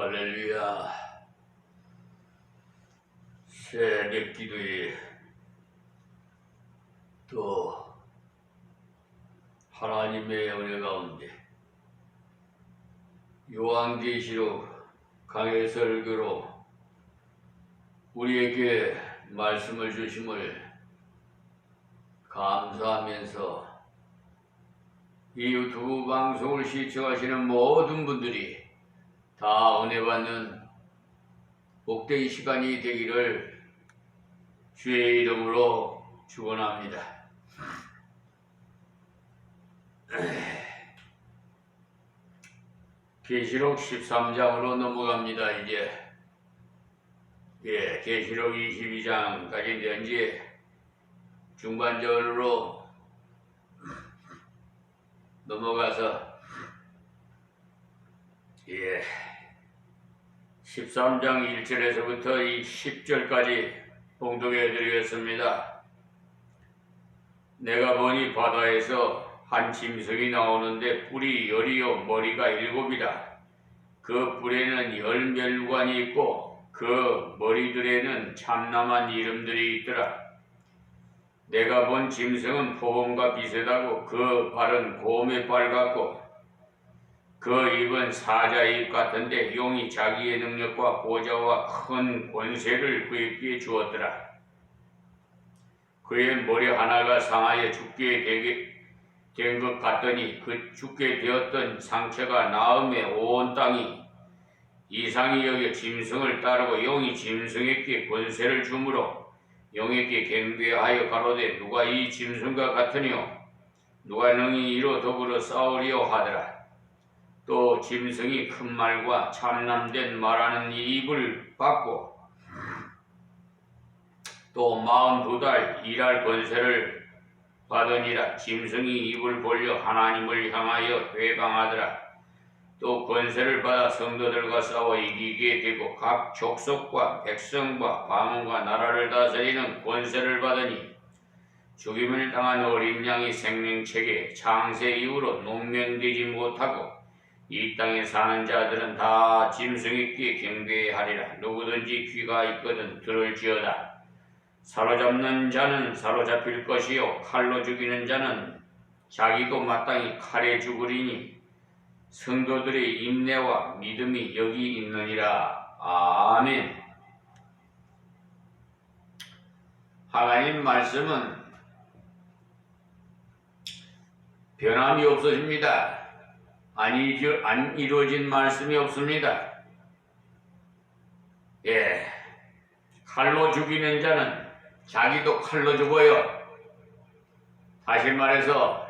할렐루야. 새벽 기도에 또 하나님의 은혜 가운데 요한계시록 강해 설교로 우리에게 말씀을 주심을 감사하면서 이 유튜브 방송을 시청하시는 모든 분들이 다 은혜 받는 복된 시간이 되기를 주의 이름으로 축원합니다. 계시록 13장으로 넘어갑니다. 이제 계시록 22장까지 이제 중반전으로 넘어가서 13장 1절에서부터 이 10절까지 봉독해 드리겠습니다. 내가 보니 바다에서 한 짐승이 나오는데 뿔이 10이요 머리가 7이다. 그 뿔에는 10멸관이 있고 그 머리들에는 참남한 이름들이 있더라. 내가 본 짐승은 포범과 비슷하고 그 발은 곰의 발 같고 그 입은 사자의 입 같은데 용이 자기의 능력과 보좌와 큰 권세를 그에게 주었더라. 그의 머리 하나가 상하여 죽게 된 것 같더니 그 죽게 되었던 상처가 나음에 온 땅이 이상히 여겨 짐승을 따르고 용이 짐승에게 권세를 주므로 용에게 경배하여 가로되 누가 이 짐승과 같으뇨 누가 능히 이로 더불어 싸우리요 하더라. 또 짐승이 큰 말과 참남된 말하는 이 입을 받고 또 42달 일할 권세를 받으니라. 짐승이 입을 벌려 하나님을 향하여 회방하더라. 또 권세를 받아 성도들과 싸워 이기게 되고 각 족속과 백성과 방언과 나라를 다스리는 권세를 받으니 죽임을 당한 어린 양이 생명책에 창세 이후로 농명되지 못하고 이 땅에 사는 자들은 다 짐승에게 경배하리라. 누구든지 귀가 있거든 들을지어다. 사로잡는 자는 사로잡힐 것이요 칼로 죽이는 자는 자기도 마땅히 칼에 죽으리니 성도들의 인내와 믿음이 여기 있느니라. 아멘. 하나님 말씀은 변함이 없으십니다. 안 이루어진 말씀이 없습니다. 칼로 죽이는 자는 자기도 칼로 죽어요. 다시 말해서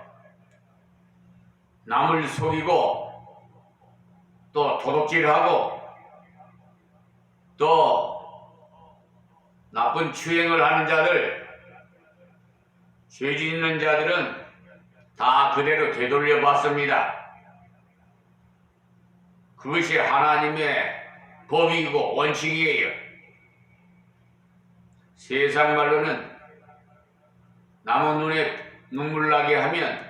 남을 속이고 또 도둑질하고 또 나쁜 추행을 하는 자들, 죄 짓는 자들은 다 그대로 되돌려 받습니다. 그것이 하나님의 법이고 원칙이에요. 세상 말로는 남의 눈에 눈물 나게 하면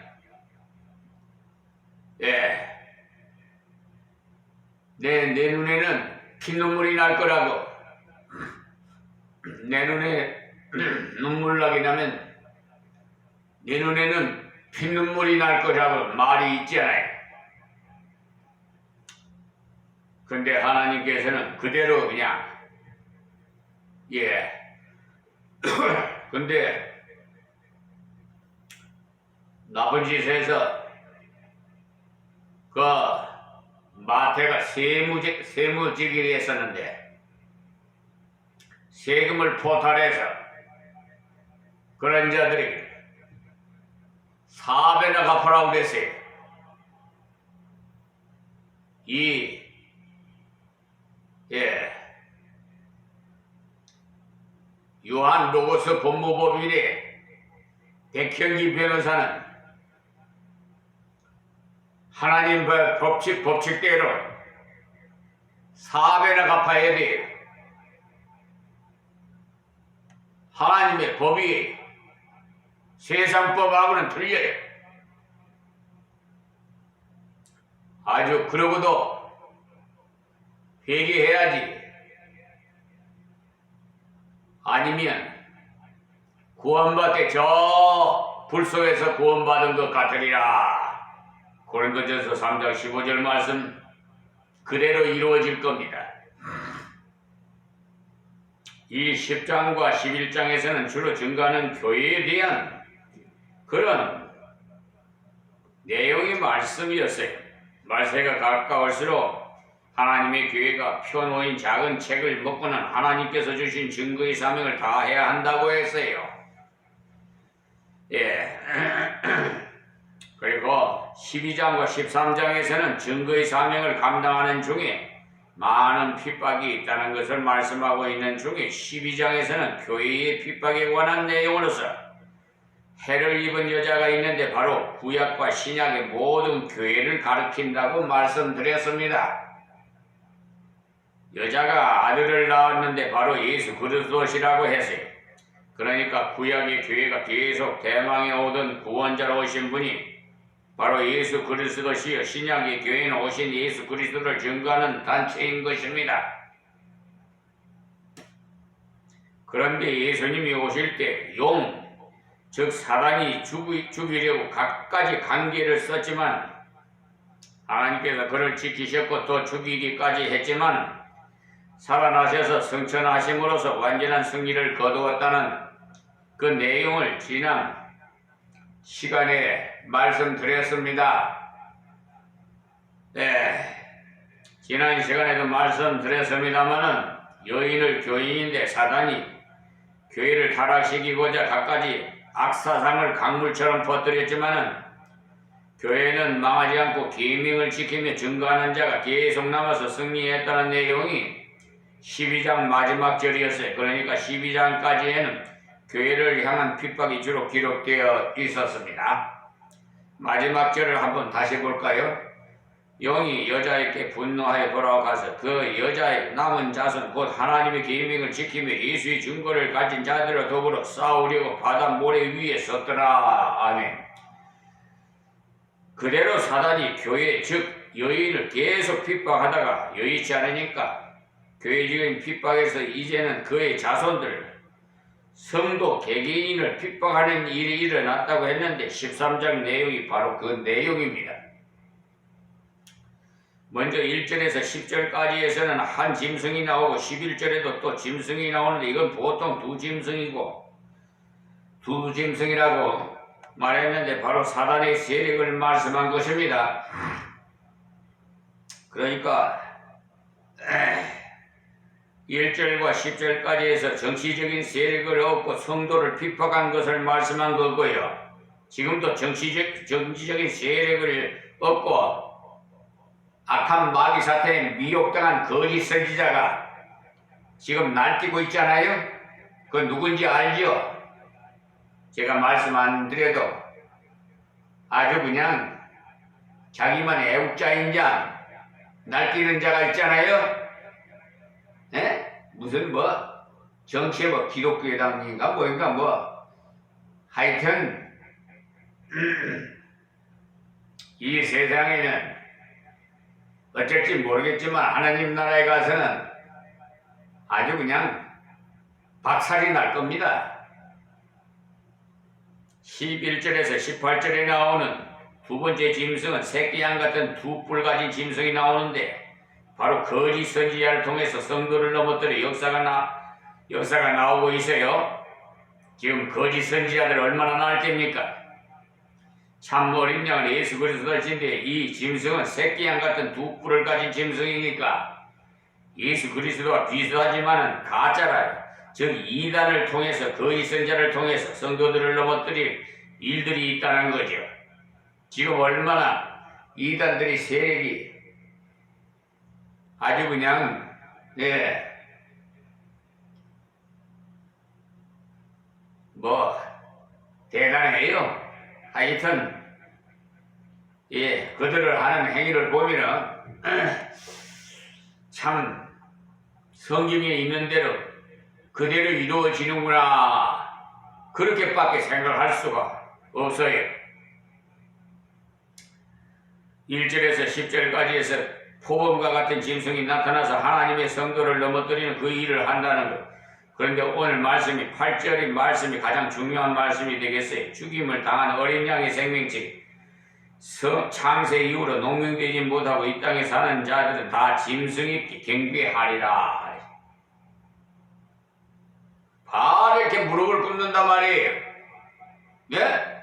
내 눈에는 피눈물이 날 거라고. 내 눈에 눈물 나게 나면 내 눈에는 피눈물이 날 거라고 말이 있잖아요. 근데 하나님께서는 그대로 그냥 근데 나쁜 짓 해서 그 마태가 세무지기를 했었는데 세금을 포탈해서 그런 자들에게 4배나 갚으라고 그랬어요. 요한 로고스 법무법인의 백형기 변호사는 하나님 법칙대로 4배나 갚아야 돼요. 하나님의 법이 세상법하고는 틀려요. 아주 그러고도 회개해야지. 아니면 구원받되 저 불속에서 구원받은 것 같으리라. 고린도전서 3장 15절 말씀 그대로 이루어질 겁니다. 이 10장과 11장에서는 주로 증거하는 교회에 대한 그런 내용의 말씀이었어요. 말세가 가까울수록 하나님의 교회가 펴놓인 작은 책을 먹고는 하나님께서 주신 증거의 사명을 다해야 한다고 했어요. 예. 그리고 12장과 13장에서는 증거의 사명을 감당하는 중에 많은 핍박이 있다는 것을 말씀하고 있는 중에 12장에서는 교회의 핍박에 관한 내용으로서 해를 입은 여자가 있는데 바로 구약과 신약의 모든 교회를 가리킨다고 말씀드렸습니다. 여자가 아들을 낳았는데 바로 예수 그리스도시라고 했어요. 그러니까 구약의 교회가 계속 대망에 오던 구원자로 오신 분이 바로 예수 그리스도시여 신약의 교회는 오신 예수 그리스도를 증거하는 단체인 것입니다. 그런데 예수님이 오실 때 즉 사단이 죽이려고 갖가지 관계를 썼지만 하나님께서 그를 지키셨고 또 죽이기까지 했지만 살아나셔서 승천하심으로써 완전한 승리를 거두었다는 그 내용을 지난 시간에 말씀드렸습니다. 네, 지난 시간에도 말씀드렸습니다마는 여인을 교인인데 사단이 교회를 타락시키고자 갖가지 악사상을 강물처럼 퍼뜨렸지만은 교회는 망하지 않고 계명을 지키며 증거하는 자가 계속 남아서 승리했다는 내용이 12장 마지막 절이었어요. 그러니까 12장까지에는 교회를 향한 핍박이 주로 기록되어 있었습니다. 마지막 절을 한번 다시 볼까요? 영이 여자에게 분노하여 돌아가서 그 여자의 남은 자손 곧 하나님의 계명을 지키며 예수의 증거를 가진 자들과 더불어 싸우려고 바다 모래 위에 섰더라. 아멘. 그대로 사단이 교회 즉 여인을 계속 핍박하다가 여의치 않으니까 교회적인 핍박에서 이제는 그의 자손들 성도 개개인을 핍박하는 일이 일어났다고 했는데 13장 내용이 바로 그 내용입니다. 먼저 1절에서 10절까지에서는 한 짐승이 나오고 11절에도 또 짐승이 나오는데 이건 보통 두 짐승이고 두 짐승이라고 말했는데 바로 사단의 세력을 말씀한 것입니다. 그러니까 1절과 10절까지 해서 정치적인 세력을 얻고 성도를 핍박한 것을 말씀한 거고요. 지금도 정치적인 세력을 얻고 악한 마귀 사태에 미혹당한 거짓 선지자가 지금 날뛰고 있잖아요. 그 누군지 알죠? 제가 말씀 안 드려도 아주 그냥 자기만 애국자인 자, 날뛰는 자가 있잖아요. 에? 무슨 정치에 기독교회당인가 뭐인가 하여튼 이 세상에는 어쩔지 모르겠지만 하나님 나라에 가서는 아주 그냥 박살이 날 겁니다. 11절에서 18절에 나오는 두 번째 짐승은 새끼양 같은 두 뿔 가진 짐승이 나오는데 바로 거짓 선지자를 통해서 성도를 넘어뜨려 역사가 나오고 있어요. 지금 거짓 선지자들 얼마나 나을 때입니까? 참 어린 양은 예수 그리스도를 진데 이 짐승은 새끼양 같은 두 뿔을 가진 짐승이니까 예수 그리스도와 비슷하지만은 가짜라요. 즉 이단을 통해서 거짓 선지자를 통해서 성도들을 넘어뜨릴 일들이 있다는 거죠. 지금 얼마나 이단들이 세력이 아주 그냥 대단해요. 하여튼 그들을 하는 행위를 보면은 참 성경에 있는 대로 그대로 이루어지는구나 그렇게밖에 생각할 수가 없어요. 1절에서 10절까지 해서 표범과 같은 짐승이 나타나서 하나님의 성도를 넘어뜨리는 그 일을 한다는 것. 그런데 오늘 말씀이 8절인 말씀이 가장 중요한 말씀이 되겠어요. 죽임을 당한 어린 양의 생명체. 창세 이후로 농명되지 못하고 이 땅에 사는 자들은 다 짐승이 경배하리라. 바로 이렇게 무릎을 꿇는단 말이에요. 예?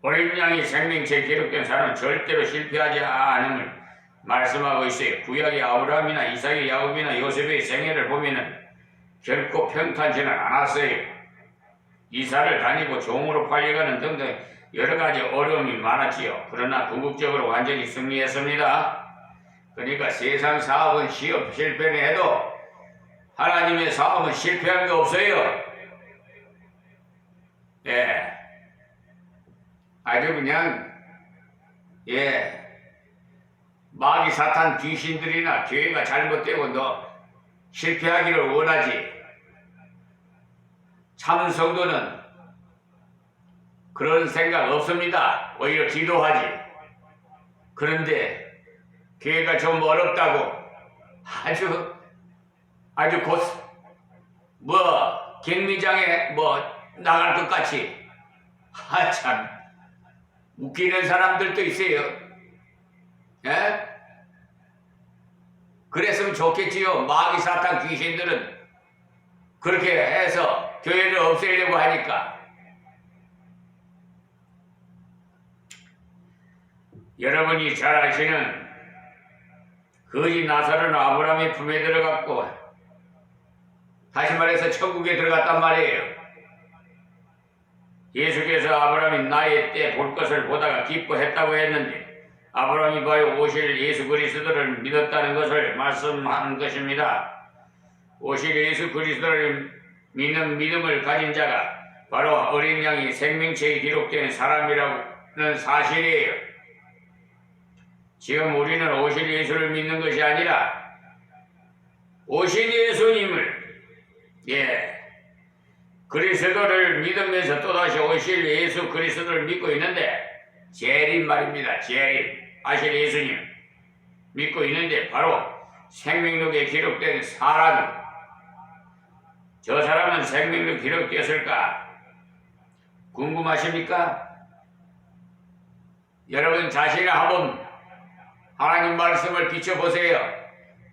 어린 양이 생명체에 기록된 사람은 절대로 실패하지 않음을 말씀하고 있어요. 구약의 아브라함이나 이삭의 야곱이나 요셉의 생애를 보면은 결코 평탄치는 않았어요. 이사를 다니고 종으로 팔려가는 등등 여러 가지 어려움이 많았지요. 그러나 궁극적으로 완전히 승리했습니다. 그러니까 세상 사업은 실패를 해도 하나님의 사업은 실패한 게 없어요. 예. 아주 그냥, 예. 마귀 사탄 귀신들이나 교회가 잘못되고 너 실패하기를 원하지. 참 성도는 그런 생각 없습니다. 오히려 기도하지. 그런데 교회가 좀 어렵다고 아주 곧 갱미장에 나갈 것 같이 참 웃기는 사람들도 있어요. 예? 그랬으면 좋겠지요. 마귀 사탄 귀신들은 그렇게 해서 교회를 없애려고 하니까. 여러분이 잘 아시는 거지 나사로는 아브라함의 품에 들어갔고 다시 말해서 천국에 들어갔단 말이에요. 예수께서 아브라함이 나의 때 볼 것을 보다가 기뻐했다고 했는데 아브라함이 바로 오실 예수 그리스도를 믿었다는 것을 말씀하는 것입니다. 오실 예수 그리스도를 믿는 믿음을 가진 자가 바로 어린 양이 생명체에 기록된 사람이라는 사실이에요. 지금 우리는 오실 예수를 믿는 것이 아니라 오신 예수님을 그리스도를 믿으면서 또다시 오실 예수 그리스도를 믿고 있는데 재림 말입니다. 재림 아실 예수님 믿고 있는데 바로 생명록에 기록된 사람이 저 사람은 생명록 기록되었을까? 궁금하십니까? 여러분 자신을 한번 하나님 말씀을 비춰보세요.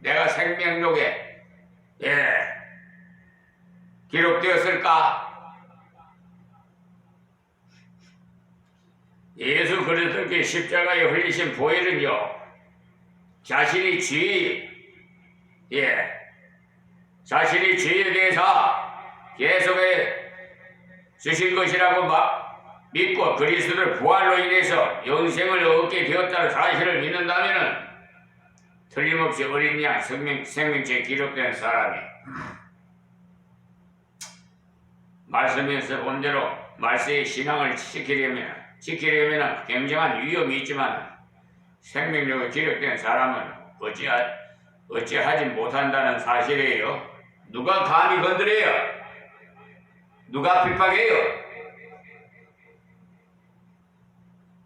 내가 생명록에 기록되었을까? 예수 그리스도께 십자가에 흘리신 보혈은요, 자신이 자신이 죄에 대해서 계속해 주신 것이라고 믿고 그리스도를 부활로 인해서 영생을 얻게 되었다는 사실을 믿는다면 틀림없이 어린 양 생명체에 기록된 사람이 말씀에서 본 대로 말세의 신앙을 지키려면 굉장한 위험이 있지만 생명력에 기록된 사람은 어찌하지 못한다는 사실이에요. 누가 감히 건드려요? 누가 핍박해요?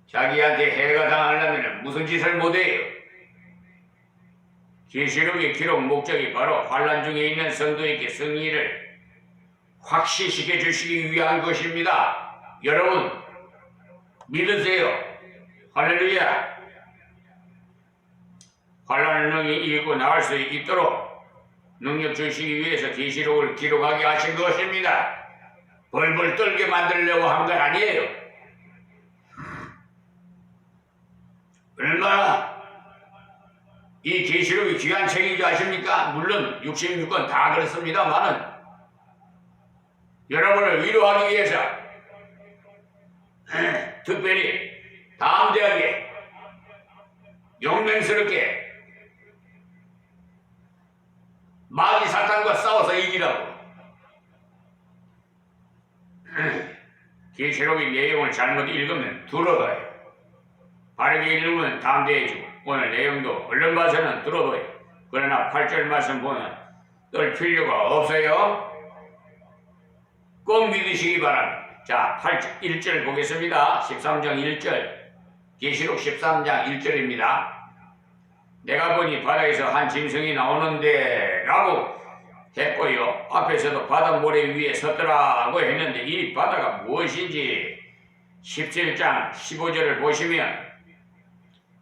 자기한테 해가 당하려면 무슨 짓을 못해요? 계시록의 기록 목적이 바로 환난 중에 있는 성도에게 승리를 확실시켜 주시기 위한 것입니다. 여러분 믿으세요. 할렐루야. 환난을 능히 이기고 나갈 수 있도록 능력 주시기 위해서 계시록을 기록하게 하신 것입니다. 벌벌 떨게 만들려고 한 건 아니에요. 얼마나 이 계시록이 귀한 책인지 아십니까? 물론 66권 다 그렇습니다만은 여러분을 위로하기 위해서 특별히 담대하게 용맹스럽게 마귀 사탄과 싸워서 이기라고 계시록의 내용을 잘못 읽으면 들어가요. 바르게 읽으면 담대해지고 오늘 내용도 얼른 봐서는 들어봐요. 그러나 8절 말씀 보면 뜰 필요가 없어요. 꼭 믿으시기 바랍니다. 자, 1절 보겠습니다. 13장 1절 계시록 13장 1절입니다. 내가 보니 바다에서 한 짐승이 나오는데 라고 했고요. 앞에서도 바다 모래 위에 섰더라고 했는데 이 바다가 무엇인지 17장 15절을 보시면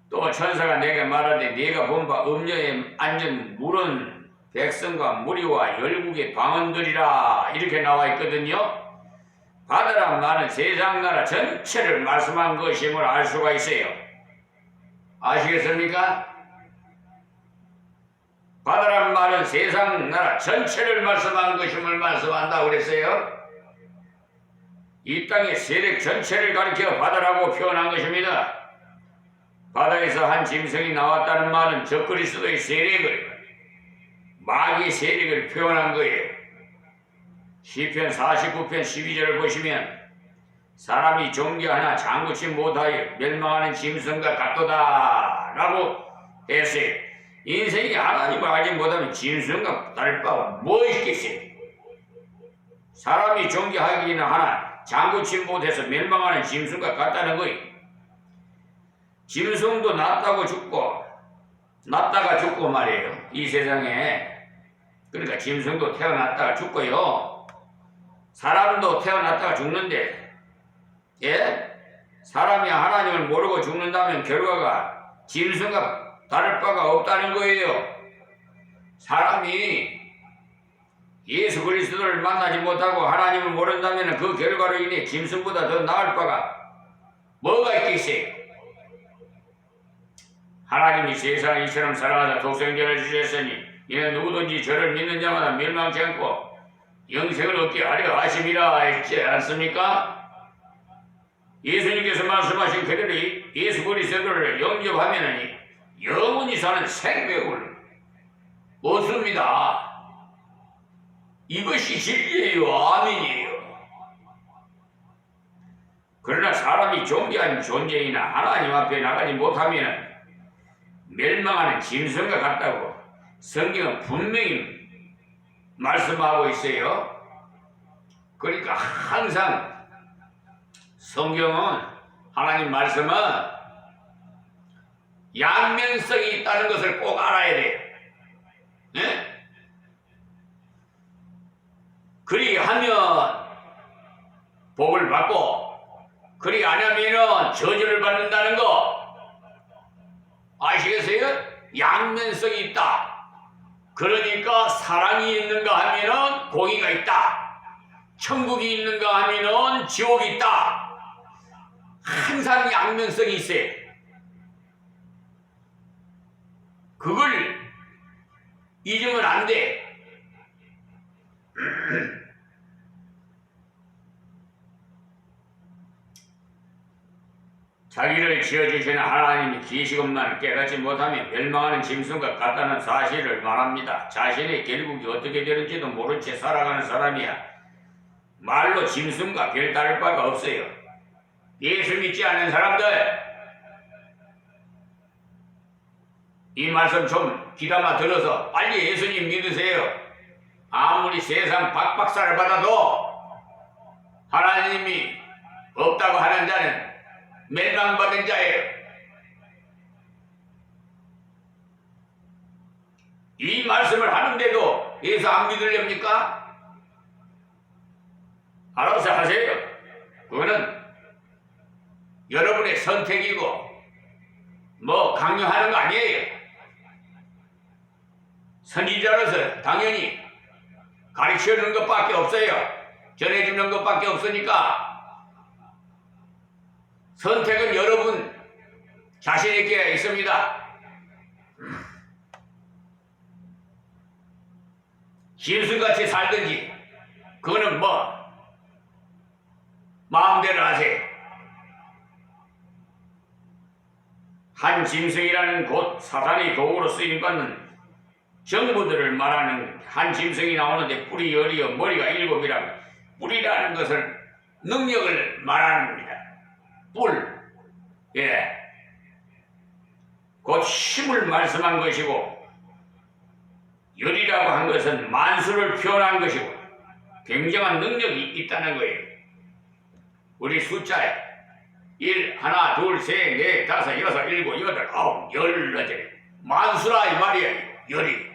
또 천사가 내게 말하되 네가 본 바 음녀에 앉은 물은 백성과 무리와 열국의 방언들이라 이렇게 나와 있거든요. 바다란 말은 세상 나라 전체를 말씀한 것임을 알 수가 있어요. 아시겠습니까? 바다란 말은 세상 나라 전체를 말씀한 것임을 말씀한다고 그랬어요. 이 땅의 세력 전체를 가리켜 바다라고 표현한 것입니다. 바다에서 한 짐승이 나왔다는 말은 적그리스도의 세력을, 마귀의 세력을 표현한 거예요. 시편 49편 12절을 보시면 사람이 존귀하나 장구치 못하여 멸망하는 짐승과 같도다 라고 했어요. 인생이 하나님을 알지 못하면 짐승과 다를 바가 뭐 있겠어요? 사람이 존귀하기는 하나 장구치 못해서 멸망하는 짐승과 같다는 거예요. 짐승도 낳다가 죽고 말이에요. 이 세상에. 그러니까 짐승도 태어났다가 죽고요. 사람도 태어났다가 죽는데, 예? 사람이 하나님을 모르고 죽는다면 결과가 짐승과 다를 바가 없다는 거예요. 사람이 예수 그리스도를 만나지 못하고 하나님을 모른다면 그 결과로 인해 짐승보다 더 나을 바가 뭐가 있겠어요? 하나님이 세상을 이처럼 사랑하사 독생자를 주셨으니 이는 누구든지 저를 믿는 자마다 멸망치 않고 영생을 얻게 하려 하심이라 했지 않습니까? 예수님께서 말씀하신 그대로 예수 그리스도를 영접하면 영원히 사는 생명을 얻습니다. 이것이 진리예요. 아멘이에요. 그러나 사람이 존귀한 존재이나 하나님 앞에 나가지 못하면 멸망하는 짐승과 같다고 성경은 분명히 말씀하고 있어요. 그러니까 항상 성경은, 하나님 말씀은 양면성이 있다는 것을 꼭 알아야 돼요. 네? 그리하면 복을 받고 그리 아니하면 저주를 받는다는 거 아시겠어요? 양면성이 있다. 그러니까 사랑이 있는가 하면은 공의가 있다. 천국이 있는가 하면은 지옥이 있다. 항상 양면성이 있어요. 그걸 잊으면 안 돼. 자기를 지어주시는 하나님이 계시건만 깨닫지 못하면 멸망하는 짐승과 같다는 사실을 말합니다. 자신의 결국이 어떻게 되는지도 모른 채 살아가는 사람이야 말로 짐승과 별다를 바가 없어요. 예수 믿지 않는 사람들, 이 말씀 좀 귀담아 들어서 빨리 예수님 믿으세요. 아무리 세상 박박사를 받아도 하나님이 없다고 하는 자는 멸망받은 자예요. 이 말씀을 하는데도 예수 안 믿으렵니까? 알아서 하세요. 그거는 여러분의 선택이고 뭐 강요하는 거 아니에요. 선지자로서 당연히 가르쳐주는 것밖에 없어요. 전해주는 것밖에 없으니까 선택은 여러분 자신에게 있습니다. 짐승같이 살든지 그거는 뭐 마음대로 하세요. 한 짐승이라는 곧 사탄의 도구로 쓰임받는 정부들을 말하는 한 짐승이 나오는데 뿔이 10이요 머리가 7이라고 뿔이라는 것을 능력을 말하는 겁니다. 뿔, 예, 곧 힘을 말씀한 것이고 열이라고 한 것은 만수를 표현한 것이고 굉장한 능력이 있다는 거예요. 우리 숫자에 1, 1, 2, 3, 4, 5, 6, 7, 8, 9, 10, 만수라 이 말이야. 열이.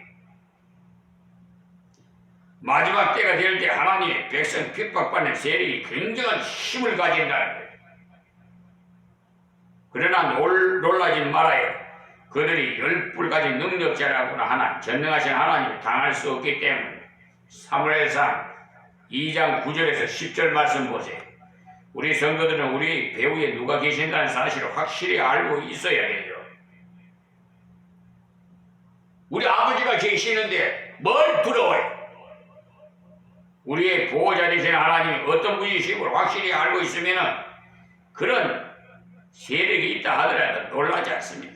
마지막 때가 될 때 하나님의 백성 핍박받는 세력이 굉장한 힘을 가진다는 거예요. 그러나 놀라지 말아요. 그들이 열불 가진 능력자라고나 하나 전능하신 하나님을 당할 수 없기 때문에 사무엘상 2장 9절에서 10절 말씀 보세요. 우리 성도들은 우리 배후에 누가 계신다는 사실을 확실히 알고 있어야 돼요. 우리 아버지가 계시는데 뭘 두려워해? 우리의 보호자 되신 하나님이 어떤 분이심을 확실히 알고 있으면 그런 세력이 있다 하더라도 놀라지 않습니다.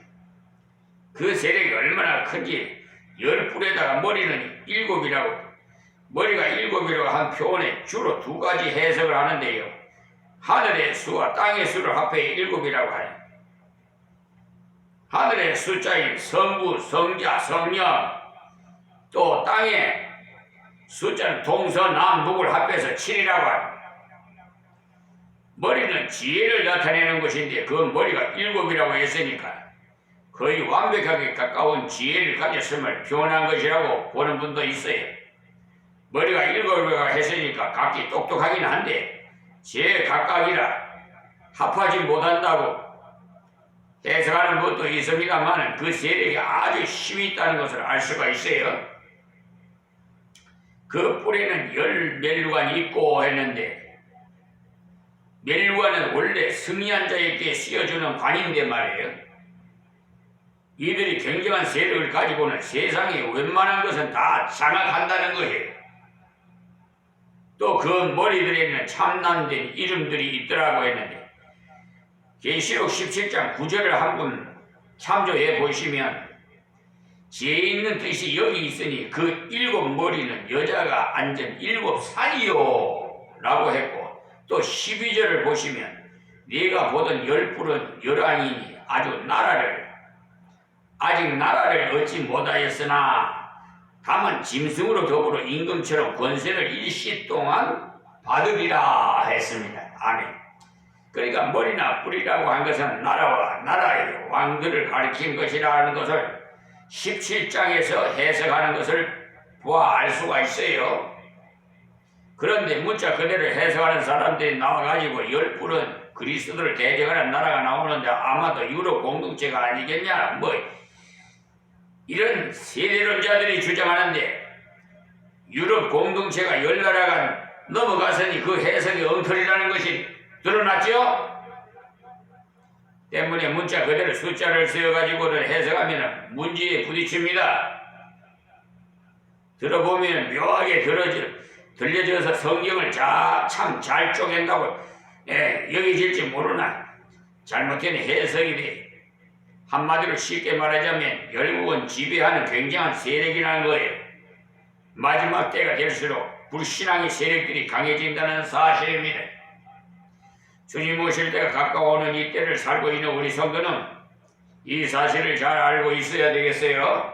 그 세력이 얼마나 큰지 10뿔에다가 머리는 7이라고 머리가 7이라고 한 표현에 주로 2가지 해석을 하는데요. 하늘의 수와 땅의 수를 합해 7이라고 하요. 하늘의 숫자인 성부, 성자, 성령 또 땅의 숫자는 동서남북을 합해서 7이라고 합니다. 머리는 지혜를 나타내는 것인데 그 머리가 7이라고 했으니까 거의 완벽하게 가까운 지혜를 가졌음을 표현한 것이라고 보는 분도 있어요. 머리가 7이라고 했으니까 각기 똑똑하긴 한데 제 각각이라 합하지 못한다고 해석하는 것도 있습니다만 그 세력이 아주 힘이 있다는 것을 알 수가 있어요. 그 뿔에는 10멜루관이 있고 했는데 멜루관은 원래 승리한 자에게 씌워주는 관인데 말이에요. 이들이 굉장한 세력을 가지고는 세상에 웬만한 것은 다 장악한다는 거예요. 또 그 머리들에는 참남된 이름들이 있더라고 했는데 계시록 17장 9절을 한번 참조해 보시면 지혜 있는 뜻이 여기 있으니 그 7머리는 여자가 앉은 7산이요 라고 했고 또 12절을 보시면 네가 보던 10뿔은 열왕이니 아직 나라를 얻지 못하였으나 다만 짐승으로 더불어 임금처럼 권세를 일시 동안 받으리라 했습니다. 아멘. 그러니까 머리나 뿔이라고 한 것은 나라와 나라의 왕들을 가리킨 것이라는 것을 17장에서 해석하는 것을 보아 알 수가 있어요. 그런데 문자 그대로 해석하는 사람들이 나와가지고 10뿔은 그리스도를 대적하는 나라가 나오는데 아마도 유럽 공동체가 아니겠냐 이런 세대론자들이 주장하는데 유럽 공동체가 10나라가 넘어갔으니 그 해석이 엉터리라는 것이 드러났죠? 때문에 문자 그대로 숫자를 세워가지고는 해석하면 문제에 부딪힙니다. 들어보면 묘하게 들려져서 성경을 참 잘 쪼갠다고 여기질지 모르나 잘못된 해석이 돼. 한마디로 쉽게 말하자면 결국은 지배하는 굉장한 세력이라는 거예요. 마지막 때가 될수록 불신앙의 세력들이 강해진다는 사실입니다. 주님 오실 때가 가까워오는 이 때를 살고 있는 우리 성도는 이 사실을 잘 알고 있어야 되겠어요.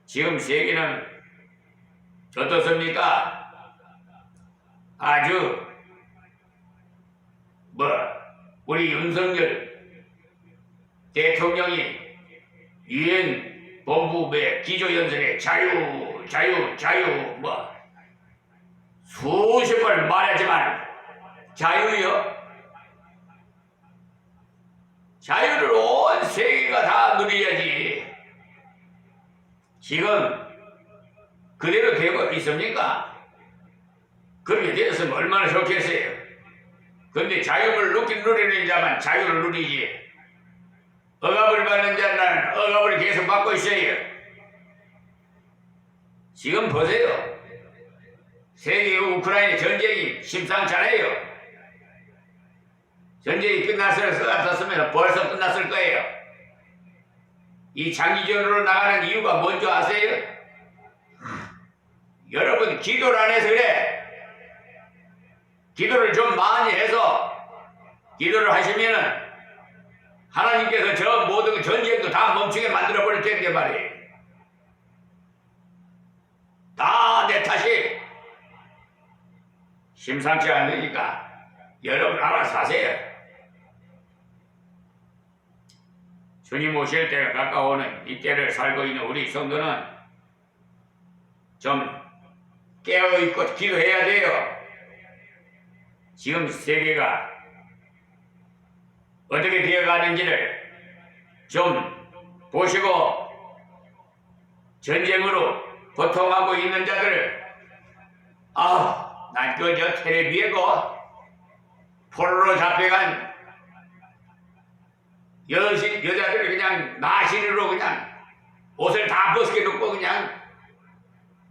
지금 세계는 어떻습니까? 아주 우리 윤석열 대통령이 유엔 본부의 기조연설에 자유 수십 번 말하지만 자유요? 자유를 온 세계가 다 누려야지. 지금 그대로 되고 있습니까? 그렇게 되었으면 얼마나 좋겠어요. 근데 자유를 누리는 자만 자유를 누리지. 억압을 받는 자는 억압을 계속 받고 있어요. 지금 보세요. 세계 우크라이나 전쟁이 심상찮아요. 전쟁이 끝났을 것 같았으면 벌써 끝났을 거예요. 이 장기전으로 나가는 이유가 뭔지 아세요? 여러분 기도를 안 해서 그래. 기도를 좀 많이 해서 기도를 하시면은 하나님께서 저 모든 전쟁도 다 멈추게 만들어 버릴 텐데 말이에요. 다 내 탓이 심상치 않으니까 여러분 알아서 하세요. 주님 오실 때가 가까워오는 이때를 살고 있는 우리 성도는 좀 깨어있고 기도해야 돼요. 지금 세계가 어떻게 되어가는지를 좀 보시고 전쟁으로 고통하고 있는 자들을 난 저 텔레비에 포로로 잡혀간 여자들을 그냥 나시로 그냥 옷을 다 벗겨놓고 그냥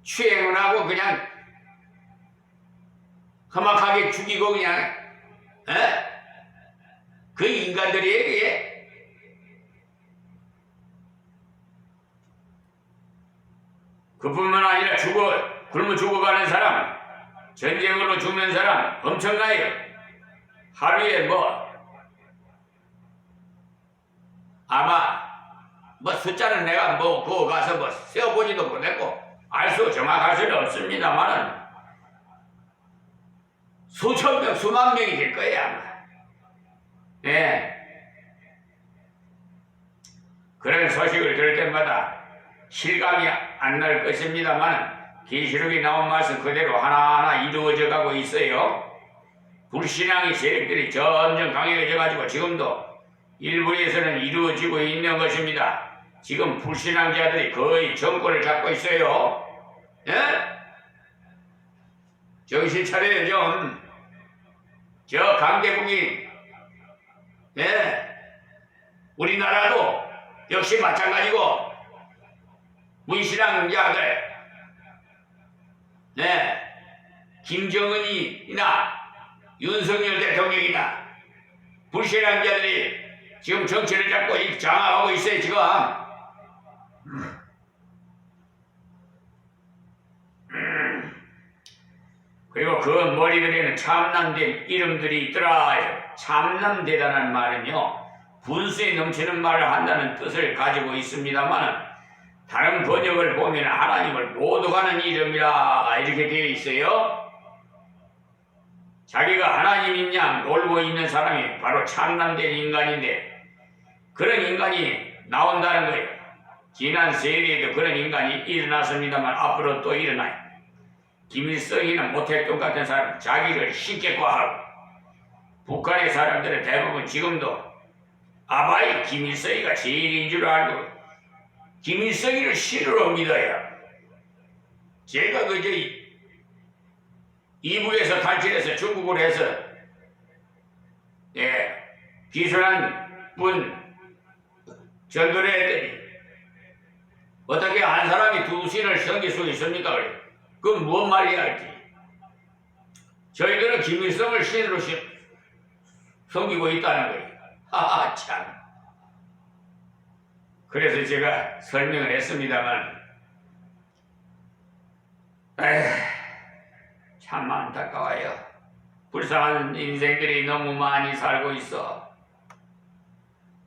추행을 하고 그냥 험악하게 죽이고 그냥 그 인간들이에요 그게. 그뿐만 아니라 굶어 죽어가는 사람, 전쟁으로 죽는 사람 엄청나요. 하루에 아마 숫자는 내가 그거 가서 세어보지도 못했고 정확할 수는 없습니다만은 수천 명, 수만 명이 될 거예요 아마. 예. 그런 소식을 들을 때마다 실감이 안 날 것입니다만 계시록에 나온 말씀 그대로 하나하나 이루어져 가고 있어요. 불신앙의 세력들이 점점 강해져 가지고 지금도 일부에서는 이루어지고 있는 것입니다. 지금 불신앙자들이 거의 정권을 잡고 있어요. 예? 정신 차려요 좀. 저 강대국이 우리나라도 역시 마찬가지고 무신앙자들 김정은이나 윤석열 대통령이나 불신앙자들이 지금 정치를 잡고 장악하고 있어요 지금. 그리고 그 머리들에는 참남된 이름들이 있더라. 참남되다는 말은요 분수에 넘치는 말을 한다는 뜻을 가지고 있습니다만 다른 번역을 보면 하나님을 모독하는 이름이라 이렇게 되어 있어요. 자기가 하나님인 양 놀고 있는 사람이 바로 참남된 인간인데 그런 인간이 나온다는 거예요. 지난 세대에도 그런 인간이 일어났습니다만 앞으로 또 일어나요. 김일성이나 모택동 같은 사람 자기를 신격화하고 북한의 사람들은 대부분 지금도 아바이 김일성이가 제일인 줄 알고 김일성이를 신으로 믿어요. 제가 이북에서 탈출해서 중국으로 해서 기술한 분 전도를 했더니 어떻게 한 사람이 두 신을 섬길 수 있습니까? 그래. 그건 뭔 말이야 할지. 저희들은 김일성을 신으로 섬기고 있다는 거예요. 하하 참. 그래서 제가 설명을 했습니다만 참 안타까워요. 불쌍한 인생들이 너무 많이 살고 있어.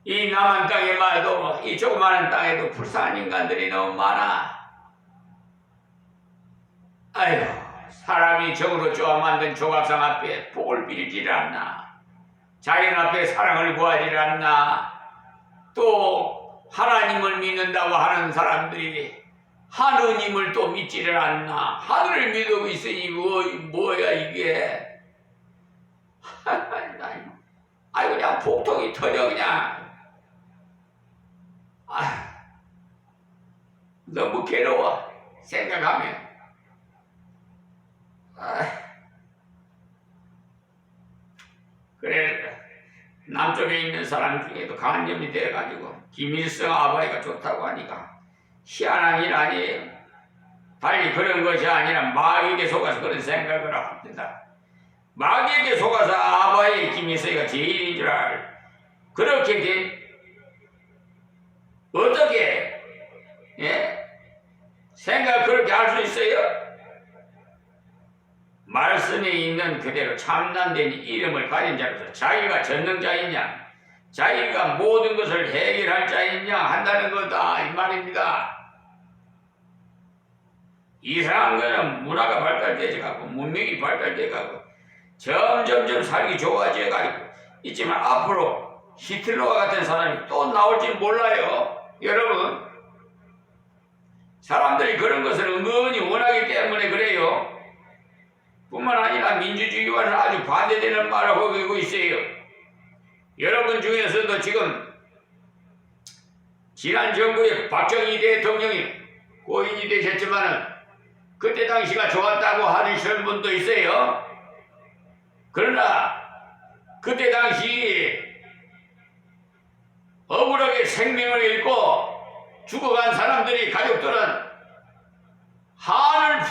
이 남한 땅에 말도 이 조그마한 땅에도 불쌍한 인간들이 너무 많아. 아휴, 사람이 정으로 쪼아 만든 조각상 앞에 복을 빌지를 않나. 자연 앞에 사랑을 구하지를 않나. 또 하나님을 믿는다고 하는 사람들이 하느님을 또 믿지를 않나. 하늘을 믿고 있으니 뭐야 이게. 아이고 그냥 폭통이 터져 그냥. 너무 괴로워 생각하면. 그래 남쪽에 있는 사람 중에도 간염이 돼가지고 김일성 아바이가 좋다고 하니까 희한한 일 아니에요. 달리 그런 것이 아니라 마귀에게 속아서 그런 생각을 합니다. 마귀에게 속아서 아바이 김일성이가 제일인 줄 알. 그렇게 된 어떻게 생각 그렇게 할 수 있어요? 말씀에 있는 그대로 참남된 이름을 가진 자로서 자기가 전능자이냐 자기가 모든 것을 해결할 자이냐 한다는 거다 이 말입니다. 이상한 거는 문화가 발달되어 가고 문명이 발달되어 가고 점점점 살기 좋아져 가지고 있지만 앞으로 히틀러와 같은 사람이 또 나올지 몰라요. 여러분, 사람들이 그런 것을 은근히 원하기 때문에 그래요. 뿐만 아니라 민주주의와는 아주 반대되는 말을 하고 있어요. 여러분 중에서도 지금 지난 정부의 박정희 대통령이 고인이 되셨지만은 그때 당시가 좋았다고 하시는 분도 있어요. 그러나 그때 당시 억울하게 생명을 잃고 죽어간 사람들이 가족들은 한을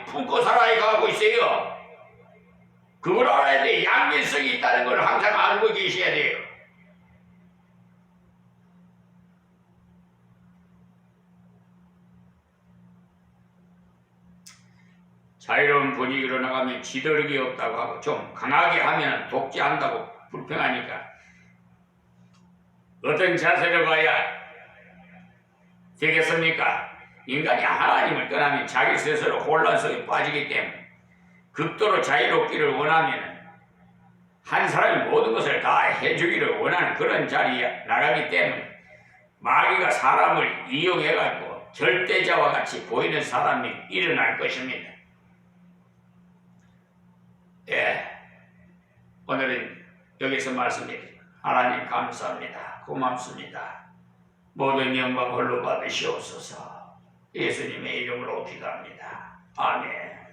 품고 살아가고 있어요. 그걸 알아야 돼. 양면성이 있다는 걸 항상 알고 계셔야 돼요. 자유로운 분위기로 나가면 지도력이 없다고 하고 좀 강하게 하면 독재한다고 불평하니까 어떤 자세로 가야 되겠습니까? 인간이 하나님을 떠나면 자기 스스로 혼란속에 빠지기 때문에 극도로 자유롭기를 원하면 한 사람이 모든 것을 다 해주기를 원하는 그런 자리에 나가기 때문에 마귀가 사람을 이용해가지고 절대자와 같이 보이는 사람이 일어날 것입니다. 예, 오늘은 여기서 말씀드립니다. 하나님 감사합니다. 고맙습니다. 모든 영광 홀로 받으시옵소서. 예수님의 이름으로 기도합니다. 아멘.